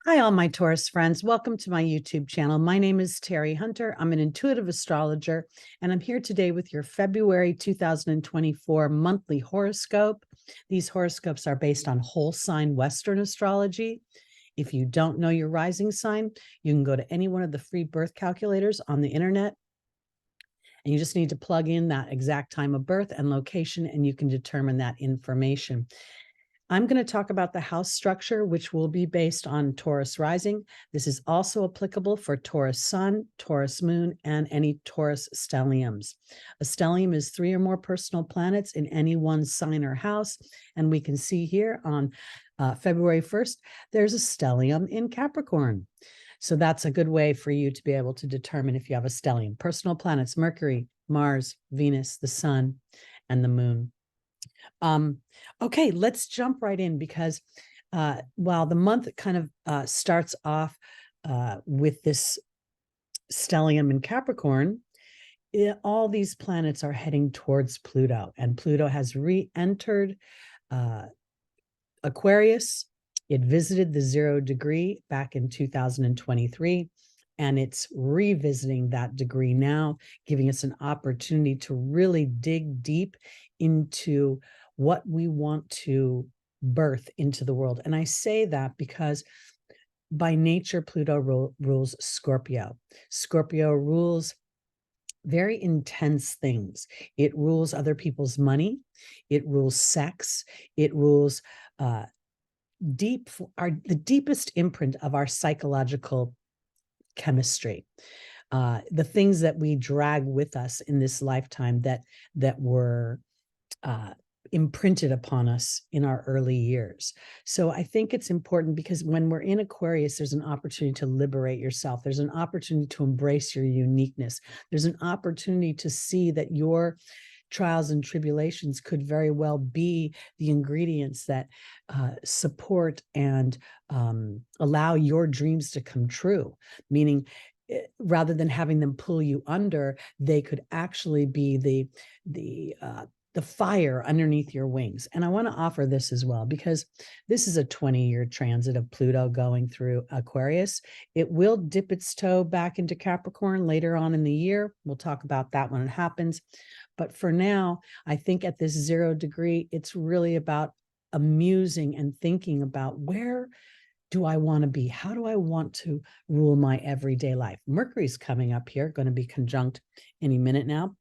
Hi, all my Taurus friends. Welcome to my YouTube channel. My name is Teri Hunter. I'm an intuitive astrologer, and I'm here today with your February 2024 monthly horoscope. These horoscopes are based on whole sign Western astrology. If you don't know your rising sign, you can go to any one of the free birth calculators on the internet, and you just need to plug in that exact time of birth and location, and you can determine that information. I'm going to talk about the house structure, which will be based on Taurus rising. This is also applicable for Taurus sun, Taurus moon, and any Taurus stelliums. A stellium is 3 or more personal planets in any one sign or house. And we can see here on February 1st, there's a stellium in Capricorn. So that's a good way for you to be able to determine if you have a stellium. Personal planets, Mercury, Mars, Venus, the sun, and the moon. Okay, let's jump right in because while the month kind of starts off with this stellium in Capricorn, all these planets are heading towards Pluto, and Pluto has re-entered Aquarius. It visited the 0 degree back in 2023. And it's revisiting that degree now, giving us an opportunity to really dig deep into what we want to birth into the world. And I say that because by nature, Pluto rules Scorpio. Scorpio rules very intense things. It rules other people's money. It rules sex. It rules the deepest imprint of our psychological chemistry, the things that we drag with us in this lifetime that were imprinted upon us in our early years. So I think it's important because when we're in Aquarius, there's an opportunity to liberate yourself. There's an opportunity to embrace your uniqueness. There's an opportunity to see that your trials and tribulations could very well be the ingredients that support and allow your dreams to come true, meaning rather than having them pull you under, they could actually be the fire underneath your wings. And I want to offer this as well, because this is a 20-year transit of Pluto going through Aquarius. It will dip its toe back into Capricorn later on in the year. We'll talk about that when it happens. But for now, I think at this 0 degree, it's really about amusing and thinking about where do I want to be? How do I want to rule my everyday life? Mercury's coming up here, going to be conjunct any minute now.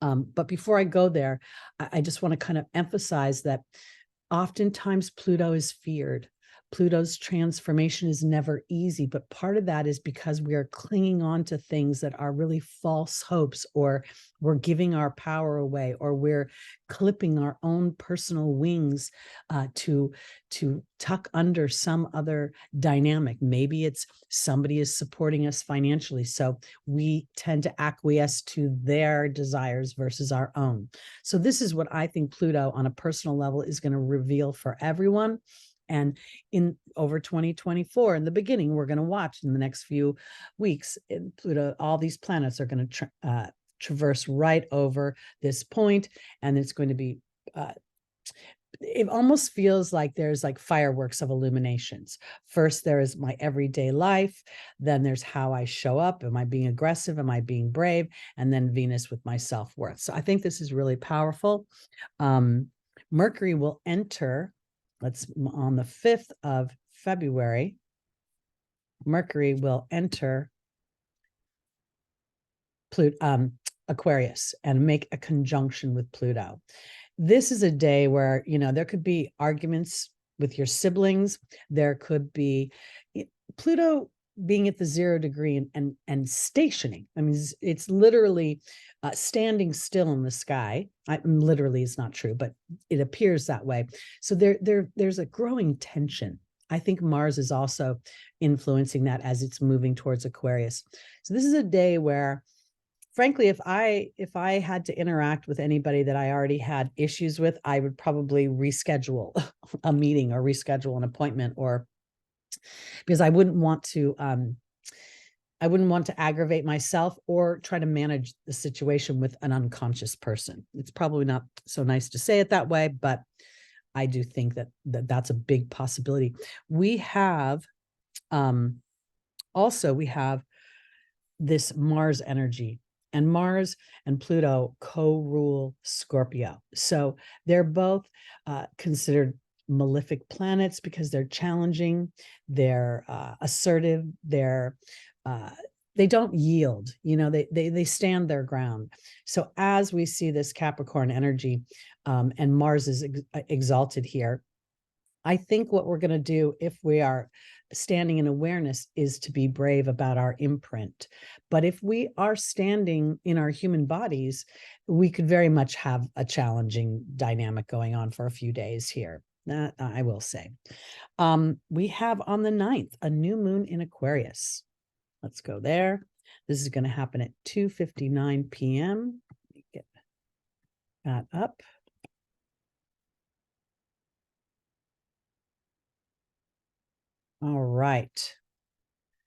But before I go there, I just want to kind of emphasize that oftentimes Pluto is feared. Pluto's transformation is never easy, but part of that is because we are clinging on to things that are really false hopes, or we're giving our power away, or we're clipping our own personal wings to tuck under some other dynamic. Maybe it's somebody is supporting us financially, so we tend to acquiesce to their desires versus our own. So this is what I think Pluto on a personal level is going to reveal for everyone. And in over 2024, in the beginning, we're going to watch in the next few weeks, Pluto, all these planets are going to traverse right over this point, and it's going to be it almost feels like there's like fireworks of illuminations. First, there is my everyday life. Then there's how I show up. Am I being aggressive? Am I being brave? And then Venus with my self-worth. So I think this is really powerful. Mercury will enter, on the 5th of February, Mercury will enter Aquarius and make a conjunction with Pluto. This is a day where, there could be arguments with your siblings. There could be Pluto being at the 0 degree and stationing. I mean, it's literally standing still in the sky. Literally is not true, but it appears that way. So there's a growing tension. I think Mars is also influencing that as it's moving towards Aquarius. So this is a day where, frankly, if I had to interact with anybody that I already had issues with, I would probably reschedule a meeting or reschedule an appointment, or because I wouldn't want to aggravate myself or try to manage the situation with an unconscious person. It's probably not so nice to say it that way, but I do think that that's a big possibility. We have Also, we have this Mars energy, and Mars and Pluto co-rule Scorpio. So they're both considered malefic planets because they're challenging, they're assertive, they don't yield, they stand their ground. So as we see this Capricorn energy, and Mars is exalted here, I think what we're going to do if we are standing in awareness is to be brave about our imprint. But if we are standing in our human bodies, we could very much have a challenging dynamic going on for a few days here. That I will say. We have on the 9th a new moon in Aquarius. Let's go there. This is going to happen at 2:59 p.m. Let me get that up. All right.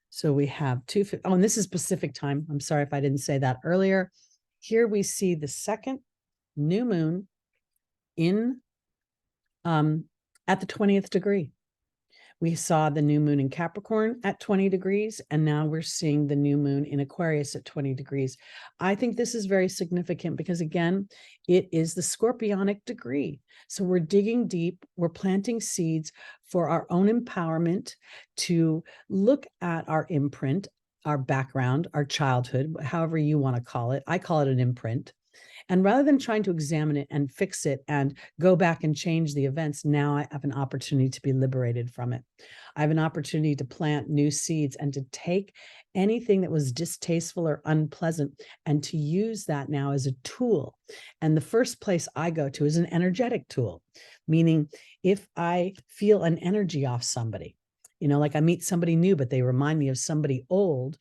So we have and this is Pacific time. I'm sorry if I didn't say that earlier. Here we see the second new moon in at the 20th degree. We saw the new moon in Capricorn at 20 degrees, and now we're seeing the new moon in Aquarius at 20 degrees. I think this is very significant because, again, it is the scorpionic degree. So we're digging deep, we're planting seeds for our own empowerment to look at our imprint, our background, our childhood, however you want to call it. I call it an imprint. And rather than trying to examine it and fix it and go back and change the events, now I have an opportunity to be liberated from it. I have an opportunity to plant new seeds and to take anything that was distasteful or unpleasant and to use that now as a tool. And the first place I go to is an energetic tool, meaning if I feel an energy off somebody, like I meet somebody new, but they remind me of somebody old,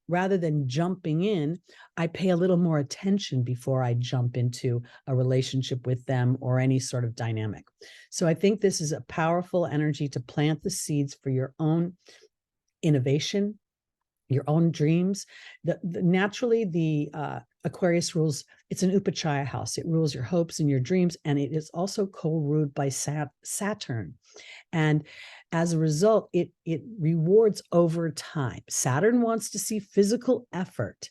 rather than jumping in, I pay a little more attention before I jump into a relationship with them or any sort of dynamic. So I think this is a powerful energy to plant the seeds for your own innovation, your own dreams. Naturally, the Aquarius rules, it's an Upachaya house. It rules your hopes and your dreams, and it is also co-ruled by Saturn. And as a result, it rewards over time. Saturn wants to see physical effort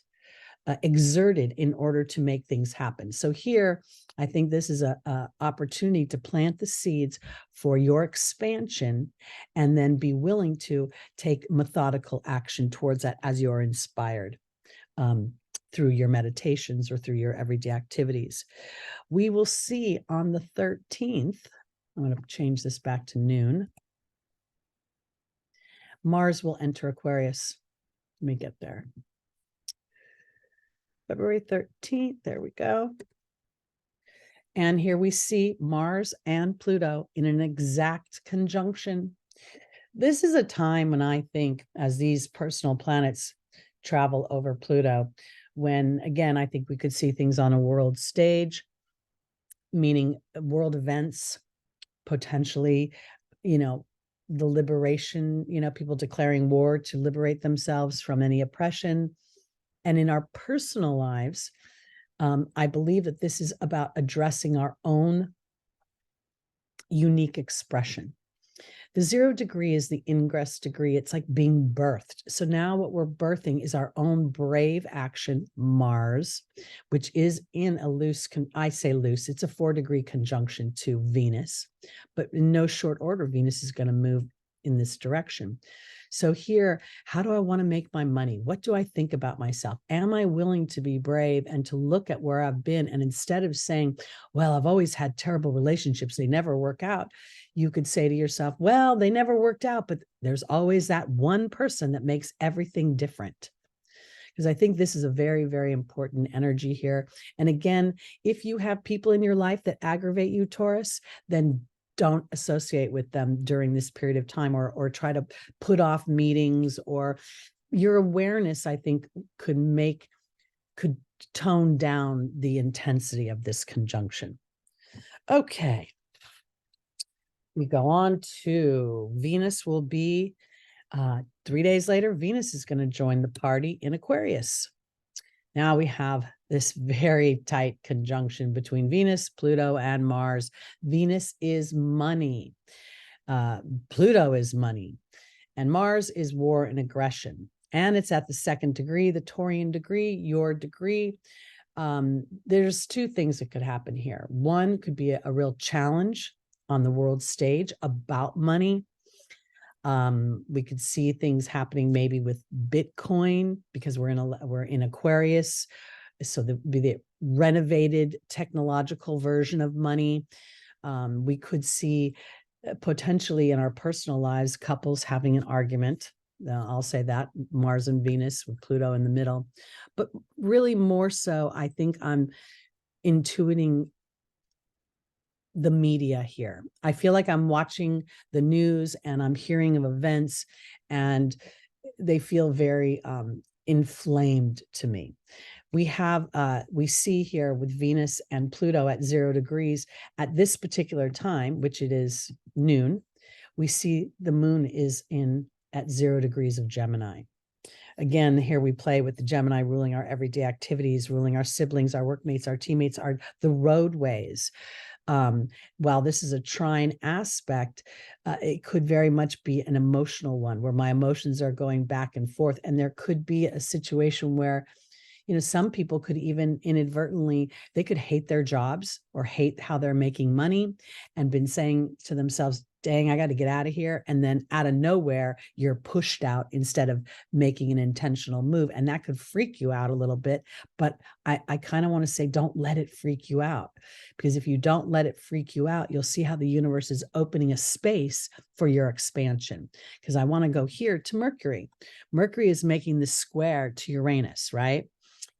exerted in order to make things happen. So here, I think this is a opportunity to plant the seeds for your expansion and then be willing to take methodical action towards that as you're inspired through your meditations or through your everyday activities. We will see on the 13th, I'm going to change this back to noon. Mars will enter Aquarius. Let me get there. February 13th, there we go. And here we see Mars and Pluto in an exact conjunction. This is a time when I think, as these personal planets travel over Pluto, when, again, I think we could see things on a world stage, meaning world events, potentially, the liberation, people declaring war to liberate themselves from any oppression. And in our personal lives, I believe that this is about addressing our own unique expression. The 0 degree is the ingress degree. It's like being birthed. So now what we're birthing is our own brave action, Mars, which is in a loose, I say loose, it's a 4-degree conjunction to Venus, but in no short order, Venus is going to move in this direction. So here, how do I want to make my money? What do I think about myself? Am I willing to be brave and to look at where I've been? And instead of saying, well, I've always had terrible relationships, they never work out, you could say to yourself, well, they never worked out, but there's always that one person that makes everything different. Because I think this is a very, very important energy here. And again, if you have people in your life that aggravate you, Taurus, then don't associate with them during this period of time, or try to put off meetings, or your awareness, I think, could tone down the intensity of this conjunction. Okay. We go on to Venus will be 3 days later. Venus is going to join the party in Aquarius. Now we have this very tight conjunction between Venus, Pluto, and Mars. Venus is money. Pluto is money. And Mars is war and aggression. And it's at the 2nd degree, the Taurian degree, your degree. There's two things that could happen here. One could be a real challenge on the world stage about money. We could see things happening maybe with Bitcoin, because we're in Aquarius. So the renovated technological version of money. We could see potentially in our personal lives, couples having an argument. I'll say that, Mars and Venus with Pluto in the middle. But really more so, I think I'm intuiting the media here. I feel like I'm watching the news and I'm hearing of events, and they feel very inflamed to me. We see here with Venus and Pluto at 0 degrees at this particular time, which it is noon, we see the moon is at 0 degrees of Gemini. Again, here we play with the Gemini ruling our everyday activities, ruling our siblings, our workmates, our teammates, the roadways. While this is a trine aspect, it could very much be an emotional one where my emotions are going back and forth. And there could be a situation where, some people could even inadvertently, they could hate their jobs or hate how they're making money and been saying to themselves, dang, I got to get out of here. And then out of nowhere, you're pushed out instead of making an intentional move. And that could freak you out a little bit. But I kind of want to say, don't let it freak you out. Because if you don't let it freak you out, you'll see how the universe is opening a space for your expansion. Because I want to go here to Mercury. Mercury is making this square to Uranus, right?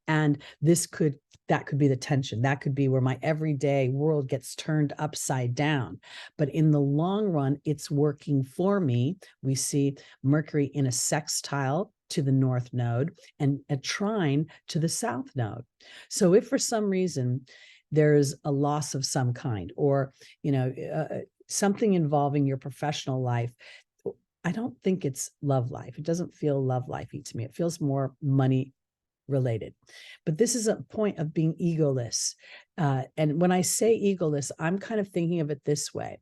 And that could be the tension. That could be where my everyday world gets turned upside down. But in the long run, it's working for me. We see Mercury in a sextile to the north node and a trine to the south node. So if for some reason there's a loss of some kind, or, something involving your professional life, I don't think it's love life. It doesn't feel love lifey to me. It feels more money related. But this is a point of being egoless. And when I say egoless, I'm kind of thinking of it this way.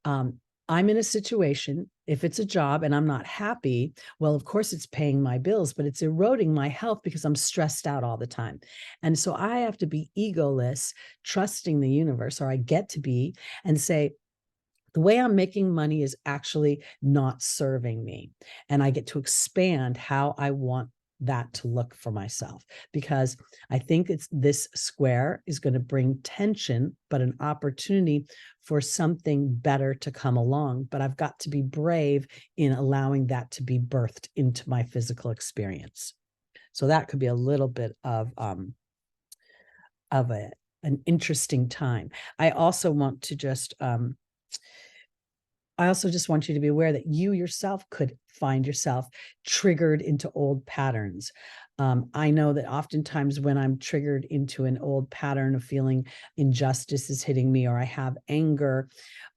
I'm in a situation, if it's a job and I'm not happy, well, of course it's paying my bills, but it's eroding my health because I'm stressed out all the time. And so I have to be egoless, trusting the universe, or I get to be, and say, the way I'm making money is actually not serving me. And I get to expand how I want that to look for myself, because I think this square is going to bring tension, but an opportunity for something better to come along. But I've got to be brave in allowing that to be birthed into my physical experience. So that could be a little bit of an interesting time. I also just want you to be aware that you yourself could find yourself triggered into old patterns. I know that oftentimes when I'm triggered into an old pattern of feeling injustice is hitting me, or I have anger,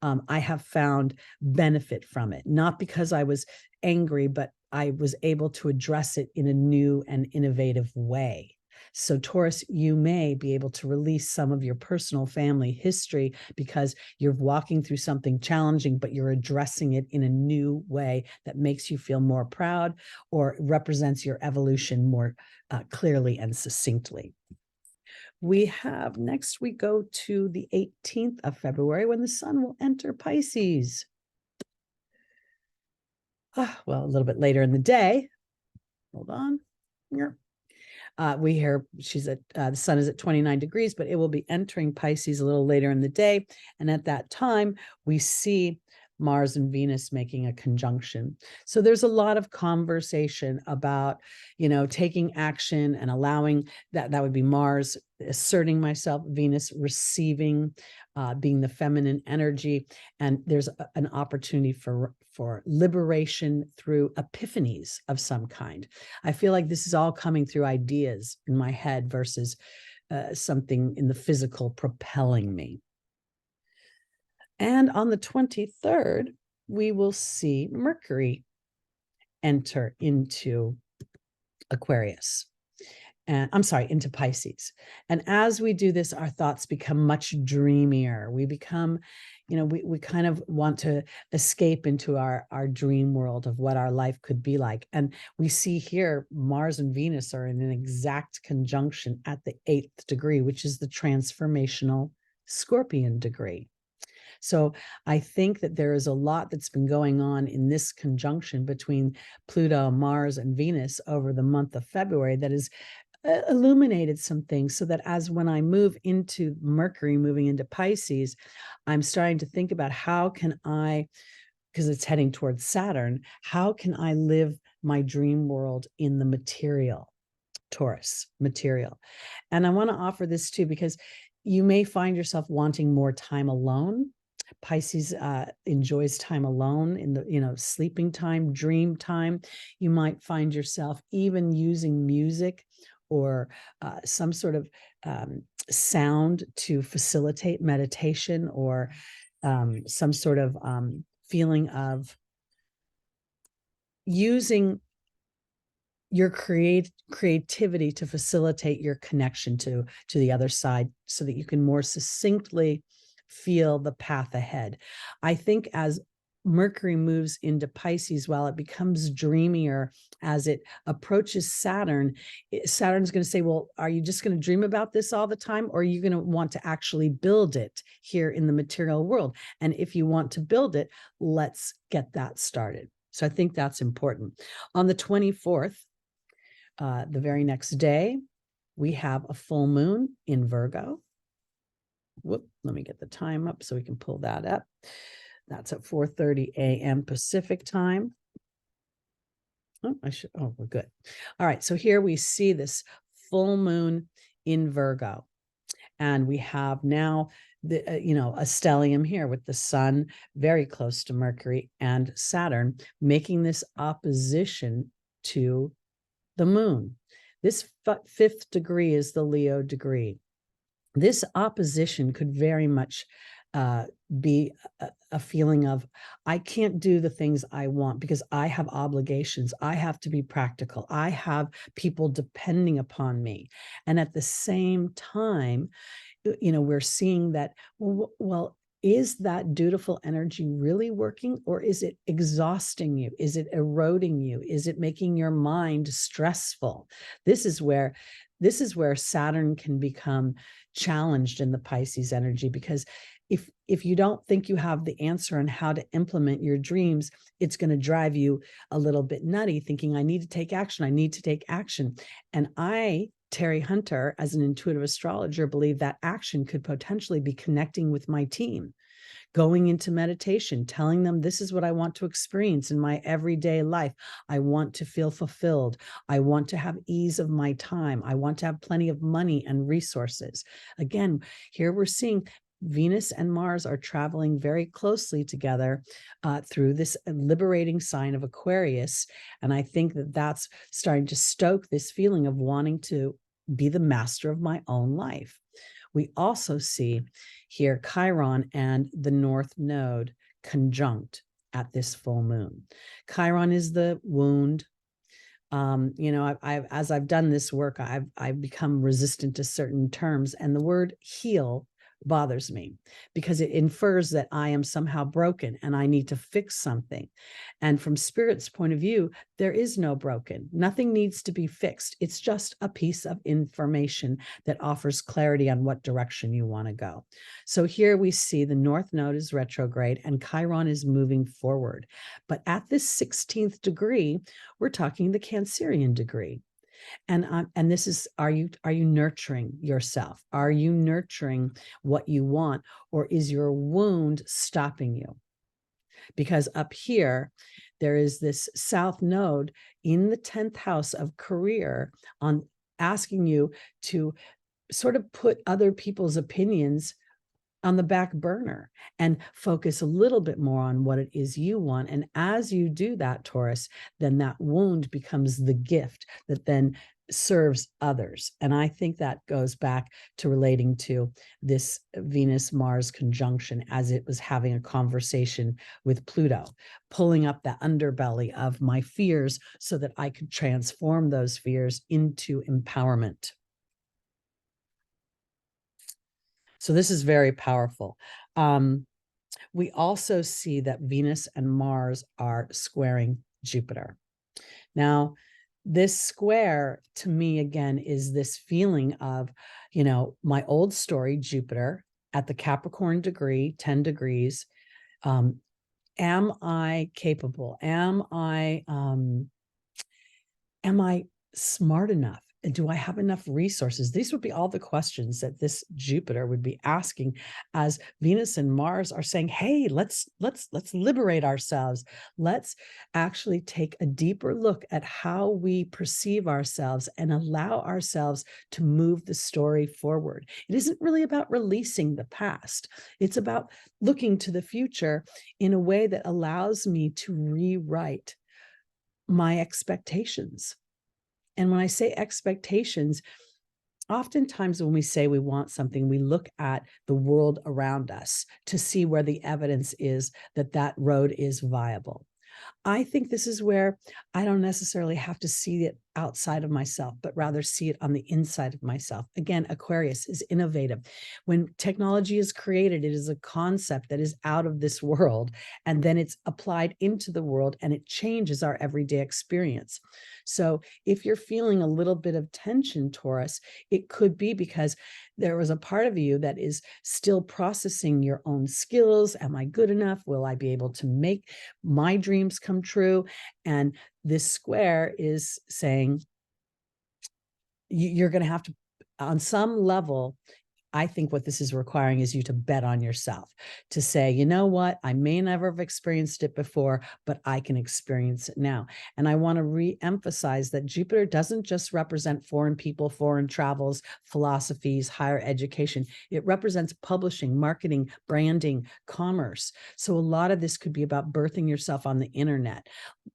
I have found benefit from it. Not because I was angry, but I was able to address it in a new and innovative way. So Taurus, you may be able to release some of your personal family history because you're walking through something challenging, but you're addressing it in a new way that makes you feel more proud or represents your evolution more clearly and succinctly. Next we go to the 18th of February when the sun will enter Pisces. Well, a little bit later in the day. Hold on. Here. We hear the sun is at 29 degrees, but it will be entering Pisces a little later in the day. And at that time, we see Mars and Venus making a conjunction. So there's a lot of conversation about, taking action and allowing that would be Mars asserting myself, Venus receiving, being the feminine energy. And there's an opportunity for liberation through epiphanies of some kind. I feel like this is all coming through ideas in my head versus something in the physical propelling me. And on the 23rd, we will see Mercury enter into Aquarius. And I'm sorry, into Pisces. And as we do this, our thoughts become much dreamier. We become, we kind of want to escape into our dream world of what our life could be like. And we see here Mars and Venus are in an exact conjunction at the 8th degree, which is the transformational Scorpion degree. So I think that there is a lot that's been going on in this conjunction between Pluto, Mars, and Venus over the month of February that is illuminated some things, so that as when I move into Mercury, moving into Pisces, I'm starting to think about how can I, because it's heading towards Saturn, how can I live my dream world in the material, Taurus material. And I want to offer this too, because you may find yourself wanting more time alone. Pisces enjoys time alone in the, sleeping time, dream time. You might find yourself even using music or some sort of sound to facilitate meditation, or some sort of feeling of using your creativity to facilitate your connection to the other side, so that you can more succinctly feel the path ahead. I think as Mercury moves into Pisces, while it becomes dreamier as it approaches Saturn, Saturn's going to say, well, are you just going to dream about this all the time, or are you going to want to actually build it here in the material world? And if you want to build it, let's get that started. So I think that's important. On the 24th, the very next day, we have a full moon in Virgo. Whoop, let me get the time up so we can pull that up. That's at 4:30 a.m. Pacific time. Oh, we're good. All right, so here we see this full moon in Virgo. And we have now the a stellium here with the sun very close to Mercury and Saturn, making this opposition to the moon. This 5th degree is the Leo degree. This opposition could very much be a feeling of, I can't do the things I want because I have obligations. I have to be practical. I have people depending upon me. And at the same time, we're seeing that, well, is that dutiful energy really working, or is it exhausting you? Is it eroding you? Is it making your mind stressful? This is where Saturn can become challenged in the Pisces energy, because if you don't think you have the answer on how to implement your dreams, it's going to drive you a little bit nutty, thinking, I need to take action. I need to take action. And I, Teri Hunter, as an intuitive astrologer, believe that action could potentially be connecting with my team, going into meditation, telling them this is what I want to experience in my everyday life. I want to feel fulfilled. I want to have ease of my time. I want to have plenty of money and resources. Again, here we're seeing Venus and Mars are traveling very closely together through this liberating sign of Aquarius. And I think that that's starting to stoke this feeling of wanting to be the master of my own life. We also see here Chiron and the North Node conjunct at this full moon. Chiron is the wound. As I've done this work, I've become resistant to certain terms, and the word heal bothers me because it infers that I am somehow broken and I need to fix something. And from Spirit's point of view, there is no broken. Nothing needs to be fixed. It's just a piece of information that offers clarity on what direction you want to go. So here we see the North Node is retrograde and Chiron is moving forward. But at this 16th degree, we're talking the Cancerian degree. And this is, are you nurturing yourself? Are you nurturing what you want, or is your wound stopping you? Because up here, there is this South Node in the 10th house of career, on asking you to sort of put other people's opinions on the back burner and focus a little bit more on what it is you want. And as you do that, Taurus, then that wound becomes the gift that then serves others. And I think that goes back to relating to this Venus-Mars conjunction as it was having a conversation with Pluto, pulling up the underbelly of my fears so that I could transform those fears into empowerment. So this is very powerful. We also see that Venus and Mars are squaring Jupiter. Now, this square to me, again, is this feeling of, my old story, Jupiter at the Capricorn degree, 10 degrees. Am I capable? Am I smart enough? And do I have enough resources? These would be all the questions that this Jupiter would be asking as Venus and Mars are saying, hey, let's liberate ourselves. Let's actually take a deeper look at how we perceive ourselves and allow ourselves to move the story forward. It isn't really about releasing the past. It's about looking to the future in a way that allows me to rewrite my expectations. And when I say expectations, oftentimes when we say we want something, we look at the world around us to see where the evidence is that that road is viable. I think this is where I don't necessarily have to see it outside of myself, but rather see it on the inside of myself. Again, Aquarius is innovative. When technology is created, it is a concept that is out of this world, and then it's applied into the world and it changes our everyday experience. So if you're feeling a little bit of tension, Taurus, it could be because there was a part of you that is still processing your own skills. Am I good enough? Will I be able to make my dreams come true? And this square is saying you're going to have to, on some level, I think what this is requiring is you to bet on yourself, to say, you know what, I may never have experienced it before, but I can experience it now. And I want to re-emphasize that Jupiter doesn't just represent foreign people, foreign travels, philosophies, higher education. It represents publishing, marketing, branding, commerce. So a lot of this could be about birthing yourself on the internet.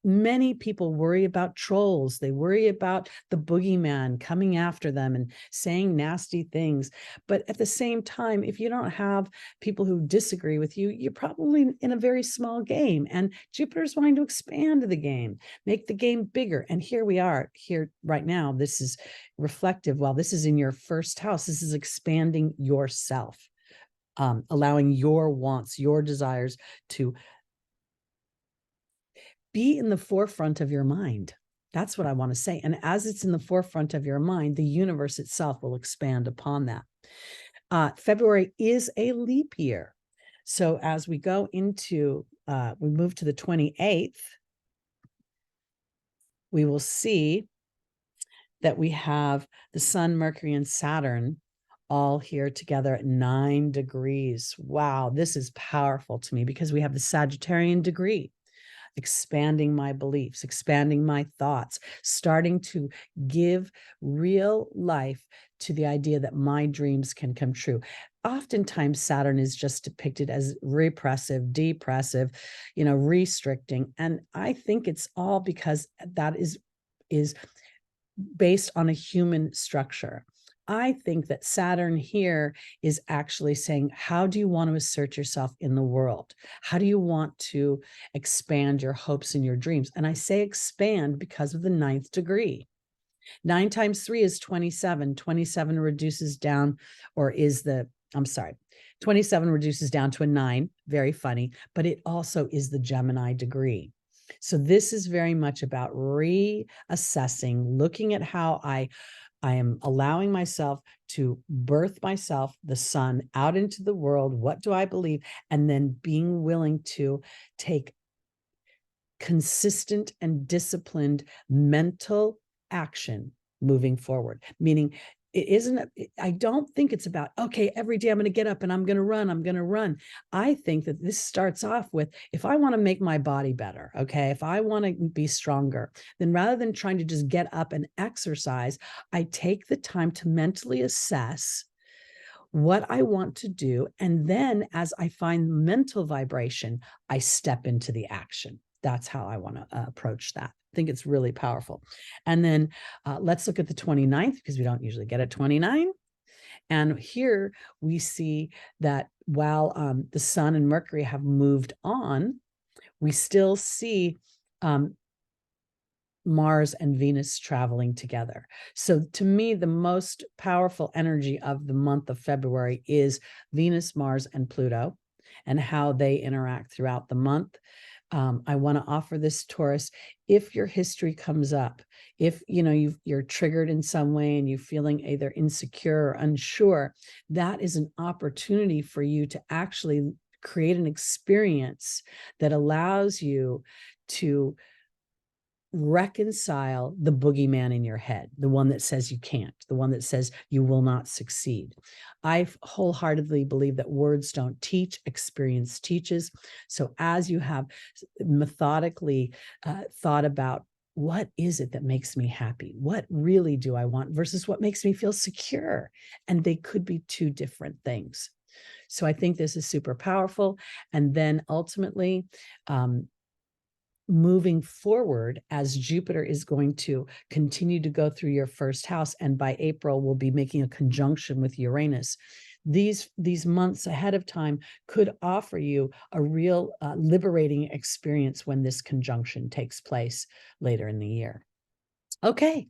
Many people worry about trolls. They worry about the boogeyman coming after them and saying nasty things. But at the same time, if you don't have people who disagree with you, you're probably in a very small game. And Jupiter's wanting to expand the game, make the game bigger. And here we are here right now. This is reflective. While this is in your first house, this is expanding yourself, allowing your wants, your desires to be in the forefront of your mind. That's what I want to say. And as it's in the forefront of your mind, the universe itself will expand upon that. February is a leap year. So as we go into, we move to the 28th, we will see that we have the Sun, Mercury, and Saturn all here together at 9 degrees. Wow, this is powerful to me because we have the Sagittarian degree, expanding my beliefs, expanding my thoughts, starting to give real life to the idea that my dreams can come true. Oftentimes, Saturn is just depicted as repressive, depressive, restricting. And I think it's all because that is based on a human structure. I think that Saturn here is actually saying, how do you want to assert yourself in the world? How do you want to expand your hopes and your dreams? And I say expand because of the 9th degree. 9 times 3 is 27. 27 reduces down, or is the, 27 reduces down to a 9. Very funny, but it also is the Gemini degree. So this is very much about reassessing, looking at how I am allowing myself to birth myself, the sun, out into the world. What do I believe? And then being willing to take consistent and disciplined mental action moving forward. Meaning, I don't think it's about, okay, every day I'm going to get up and I'm going to run. I think that this starts off with, if I want to make my body better, okay, if I want to be stronger, then rather than trying to just get up and exercise, I take the time to mentally assess what I want to do. And then as I find mental vibration, I step into the action. That's how I want to approach that. I think it's really powerful. And then let's look at the 29th, because we don't usually get a 29. And here we see that while the Sun and Mercury have moved on, we still see Mars and Venus traveling together. So to me, the most powerful energy of the month of February is Venus, Mars, and Pluto, and how they interact throughout the month. I want to offer this, Taurus, if your history comes up, if you're triggered in some way and you're feeling either insecure or unsure, that is an opportunity for you to actually create an experience that allows you to reconcile the boogeyman in your head, the one that says you can't, the one that says you will not succeed. I wholeheartedly believe that words don't teach, experience teaches. So as you have methodically thought about, what is it that makes me happy? What really do I want versus what makes me feel secure? And they could be two different things. So I think this is super powerful. And then ultimately, moving forward, as Jupiter is going to continue to go through your first house, and by April we'll be making a conjunction with Uranus, these months ahead of time could offer you a real liberating experience when this conjunction takes place later in the year. Okay.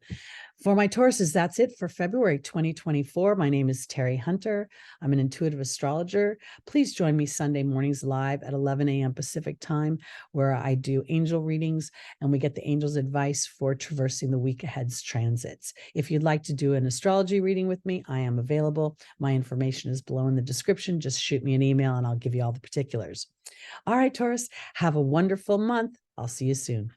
For my Tauruses, that's it for February 2024. My name is Teri Hunter. I'm an intuitive astrologer. Please join me Sunday mornings live at 11 a.m. Pacific time, where I do angel readings and we get the angels' advice for traversing the week ahead's transits. If you'd like to do an astrology reading with me, I am available. My information is below in the description. Just shoot me an email and I'll give you all the particulars. All right, Taurus, have a wonderful month. I'll see you soon.